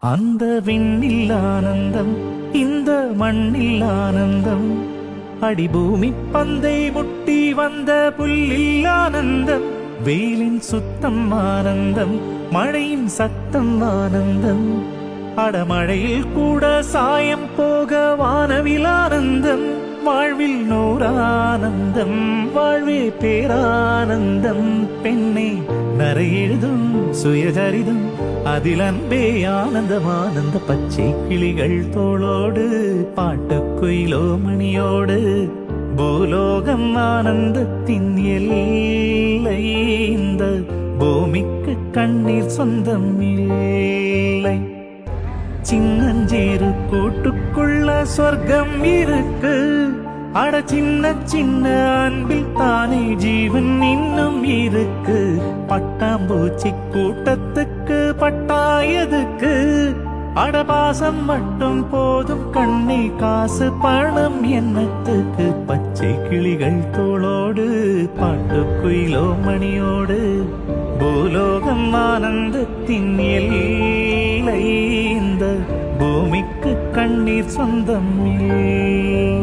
அந்த விண்ணில் ஆனந்தம், இந்த மண்ணில் ஆனந்தம், அடிபூமி பந்தை முட்டி வந்த புல்லில் ஆனந்தம், வெயிலின் சுத்தம் ஆனந்தம், மழையின் சத்தம் ஆனந்தம், அடமழையில் கூட சாயம் போக வானவில் ஆனந்தம், வாழ்வில் நூறானந்தம், வாழ்வே பேரானந்தம். பெண்ணே நரை எழுதும் சுயசரிதம், அதில் அன்பே ஆனந்தம் ஆனந்த. பச்சை கிளிகள் தோளோடு பாட்டுக்குயிலோ மணியோடு, பூலோகம் ஆனந்தத்தின் எல்லை. இந்த பூமிக்கு கண்ணீர் சொந்தம் இல்லை. சின்னஞ்சீரு கூட்டுக்குள்ள சொர்க்கம் இருக்கு. அட சின்ன சின்ன அன்பில் தானே ஜீவன் இன்னும் இருக்கு. பட்டாம்பூச்சி கூட்டத்துக்கு பட்டாயதுக்கு, அடபாசம் மட்டும் போதும் கண்ணே, காசு பணம் என்னத்துக்கு. பச்சை கிளிகள் தோளோடு பாட்டுக்குயிலோ மணியோடு, பூலோகம் ஆனந்தத்தின் எல்லை. இந்த பூமிக்கு கண்ணீர் சொந்தம் இல்லை.